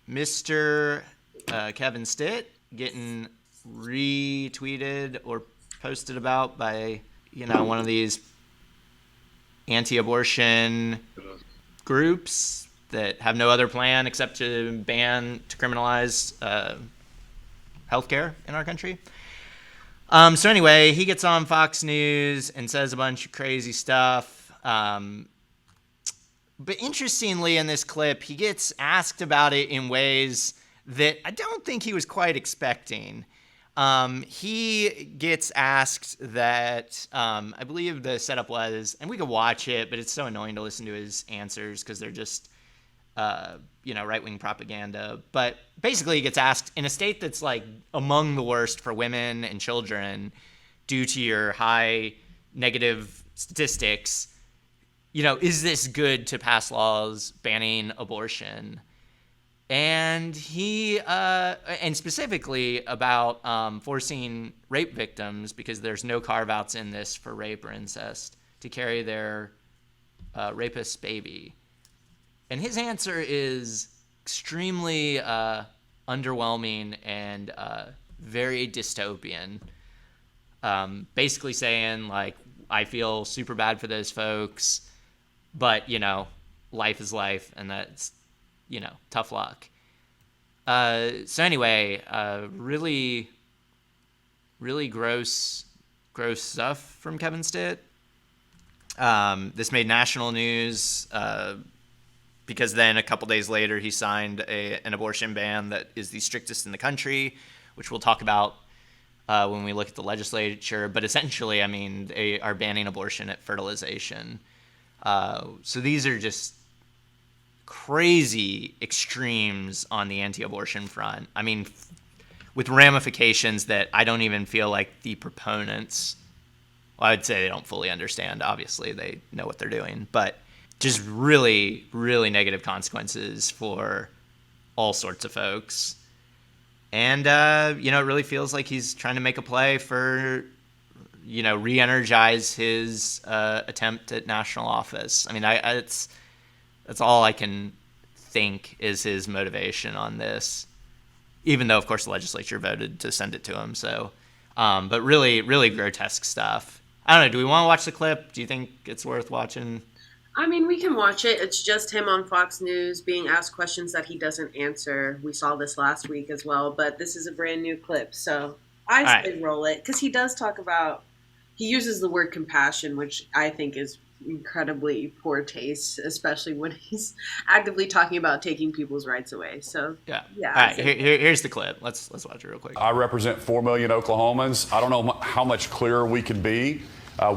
Mr. Kevin Stitt getting retweeted or posted about by, one of these anti-abortion groups that have no other plan except to criminalize healthcare in our country. So anyway, he gets on Fox News and says a bunch of crazy stuff. But interestingly, in this clip, he gets asked about it in ways that I don't think he was quite expecting. He gets asked that, I believe the setup was, and we could watch it, but it's so annoying to listen to his answers because they're just, right-wing propaganda. But basically he gets asked, in a state that's like among the worst for women and children due to your high negative statistics, is this good to pass laws banning abortion? And he, and specifically about forcing rape victims, because there's no carve-outs in this for rape or incest, to carry their rapist's baby. And his answer is extremely underwhelming and very dystopian. Basically saying, like, I feel super bad for those folks, but, life is life, and that's, tough luck. So anyway, really, really gross stuff from Kevin Stitt. This made national news because then a couple days later he signed an abortion ban that is the strictest in the country, which we'll talk about when we look at the legislature. But essentially, they are banning abortion at fertilization. So these are just crazy extremes on the anti-abortion front. With ramifications that I don't even feel like the proponents, I'd say they don't fully understand. Obviously, they know what they're doing, but just really, really negative consequences for all sorts of folks. And, it really feels like he's trying to make a play for, re-energize his attempt at national office. That's all I can think is his motivation on this, even though, of course, the legislature voted to send it to him. So, but really, really grotesque stuff. I don't know. Do we want to watch the clip? Do you think it's worth watching? We can watch it. It's just him on Fox News being asked questions that he doesn't answer. We saw this last week as well, but this is a brand new clip. So I say roll it, because he does talk about, he uses the word compassion, which I think is incredibly poor taste, especially when he's actively talking about taking people's rights away. So yeah. All right, here's the clip. Let's watch it real quick. I represent 4 million Oklahomans. I don't know how much clearer we can be.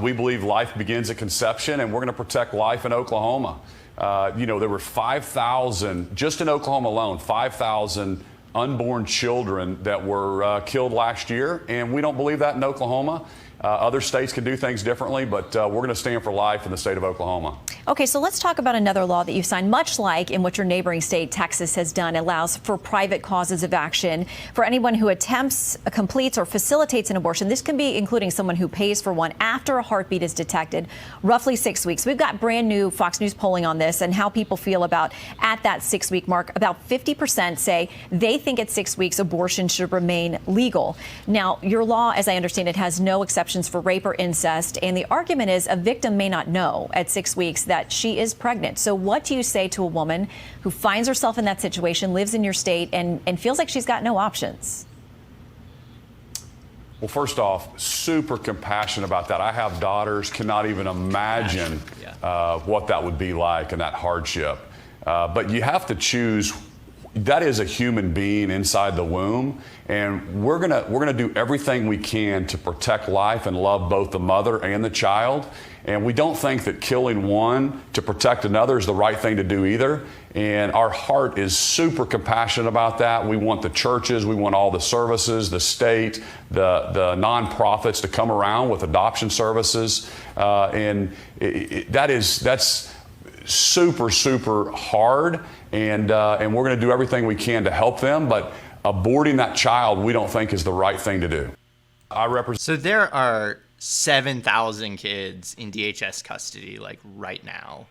We believe life begins at conception, and we're going to protect life in Oklahoma. There were 5,000, just in Oklahoma alone, 5,000 unborn children that were killed last year, and we don't believe that in Oklahoma. Other states can do things differently, but we're going to stand for life in the state of Oklahoma. Okay, so let's talk about another law that you've signed, much like in what your neighboring state, Texas, has done, allows for private causes of action for anyone who attempts, completes, or facilitates an abortion. This can be including someone who pays for one after a heartbeat is detected, roughly 6 weeks. We've got brand new Fox News polling on this and how people feel about at that 6-week mark. About 50% say they think at 6 weeks abortion should remain legal. Now, your law, as I understand it, has no exceptions for rape or incest, and the argument is a victim may not know at 6 weeks that she is pregnant. So what do you say to a woman who finds herself in that situation, lives in your state, and feels like she's got no options? Well, first off, super compassionate about that. I have daughters, cannot even imagine what that would be like and that hardship. But you have to choose. That is a human being inside the womb, and we're gonna do everything we can to protect life and love both the mother and the child. And we don't think that killing one to protect another is the right thing to do either. And our heart is super compassionate about that. We want the churches, we want all the services, the state, the nonprofits to come around with adoption services, and that's super, super hard. And we're going to do everything we can to help them, but aborting that child we don't think is the right thing to do. So there are 7,000 kids in DHS custody, like right now.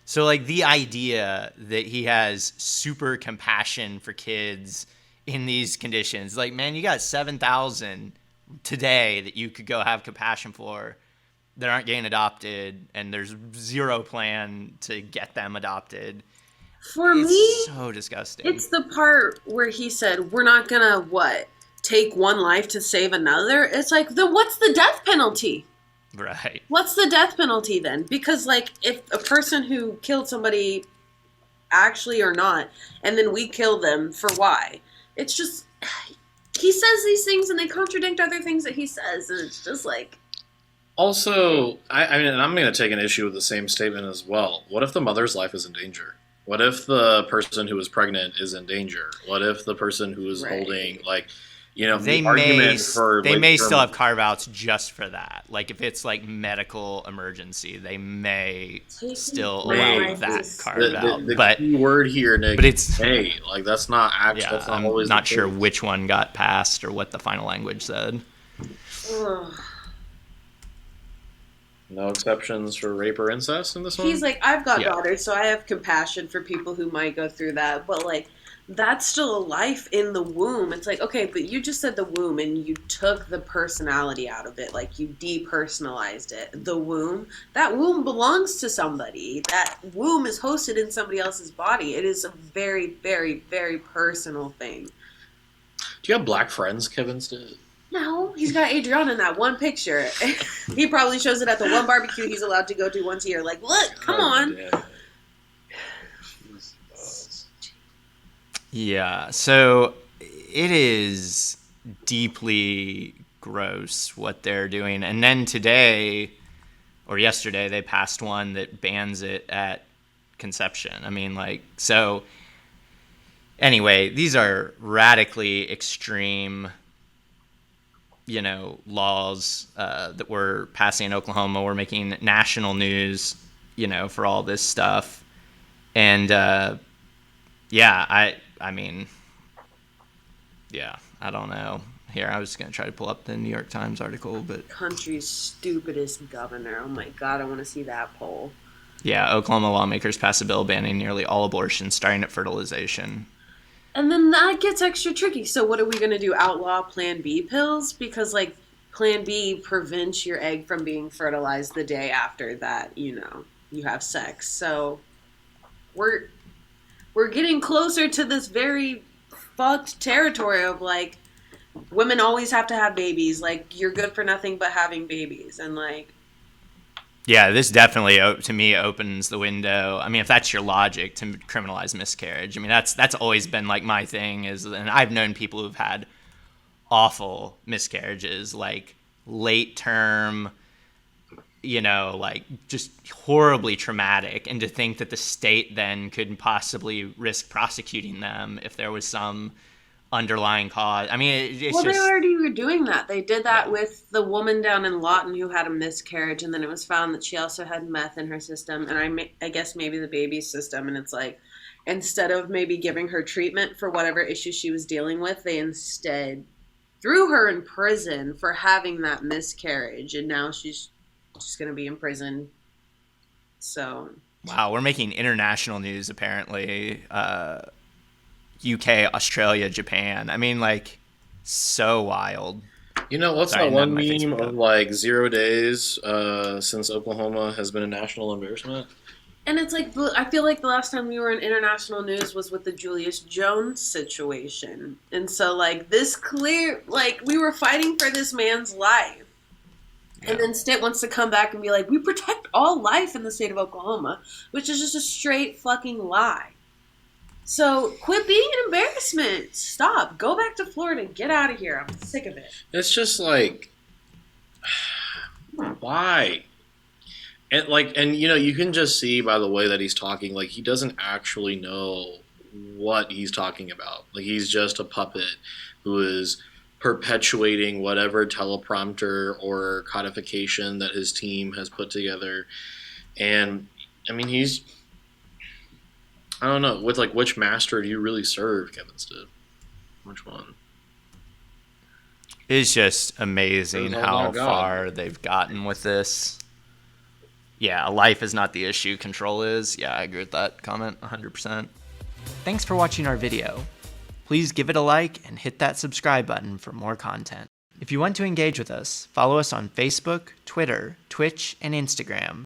So, like, the idea that he has super compassion for kids in these conditions, like, man, you got 7,000 today that you could go have compassion for that aren't getting adopted, and there's zero plan to get them adopted. For me, It's so disgusting. It's the part where he said, we're not gonna, take one life to save another? It's like, then what's the death penalty? Right. What's the death penalty then? Because, like, if a person who killed somebody actually or not, and then we kill them for why? It's just, he says these things and they contradict other things that he says, and it's just like... Also, I mean, and I'm going to take an issue with the same statement as well. What if the mother's life is in danger? What if the person who is pregnant is in danger? What if the person who is holding, like... they may still have carve-outs just for that. Like, if it's like medical emergency, they may still allow that carve-out. The key word here, Nick, but it's like that's not actually. Yeah, that's not I'm always not sure which one got passed or what the final language said. No exceptions for rape or incest in this one? He's like, I've got daughters, so I have compassion for people who might go through that. But, like, that's still a life in the womb. It's like, okay, but you just said the womb and you took the personality out of it. Like, you depersonalized it. The womb, that womb belongs to somebody. That womb is hosted in somebody else's body. It is a very, very, very personal thing. Do you have black friends, Kevin Stitt? No, he's got Adriana in that one picture. He probably shows it at the one barbecue he's allowed to go to once a year. Like, look, come on. Yeah, so it is deeply gross what they're doing. And then today, or yesterday, they passed one that bans it at conception. I mean, like, so anyway, these are radically extreme, laws that we're passing in Oklahoma. We're making national news, for all this stuff. And, I don't know. Here, I was going to try to pull up the New York Times article, but... Country's stupidest governor. Oh my God, I want to see that poll. Yeah, Oklahoma lawmakers passed a bill banning nearly all abortions, starting at fertilization. And then that gets extra tricky. So what are we going to do? Outlaw Plan B pills? Because, like, Plan B prevents your egg from being fertilized the day after that, you have sex. So we're getting closer to this very fucked territory of, like, women always have to have babies. Like, you're good for nothing but having babies. And, like... Yeah, this definitely, to me, opens the window. I mean, if that's your logic, to criminalize miscarriage. I mean, that's always been, like, my thing. And I've known people who've had awful miscarriages, like, late term, like, just horribly traumatic. And to think that the state then could possibly risk prosecuting them if there was some underlying cause. I mean, it's they already were doing that. They did that with the woman down in Lawton who had a miscarriage, and then it was found that she also had meth in her system, and I guess maybe the baby's system. And it's like, instead of maybe giving her treatment for whatever issues she was dealing with, they instead threw her in prison for having that miscarriage, and now she's just going to be in prison. So... Wow, we're making international news, apparently. UK, Australia, Japan. I mean, like, so wild. What's that one meme of, like, 0 days since Oklahoma has been a national embarrassment? And it's like, I feel like the last time we were in international news was with the Julius Jones situation. And so, like, we were fighting for this man's life. Yeah. And then Stitt wants to come back and be like, we protect all life in the state of Oklahoma, which is just a straight fucking lie. So quit being an embarrassment. Stop. Go back to Florida. Get out of here. I'm sick of it. It's just like, why? And you can just see by the way that he's talking, like, he doesn't actually know what he's talking about. Like, he's just a puppet who is perpetuating whatever teleprompter or codification that his team has put together. And I mean, I don't know. With, like, which master do you really serve, Kevin Stitt? Which one? It's just amazing how far they've gotten with this. Yeah, life is not the issue, control is. Yeah, I agree with that comment 100%. Thanks for watching our video. Please give it a like and hit that subscribe button for more content. If you want to engage with us, follow us on Facebook, Twitter, Twitch, and Instagram.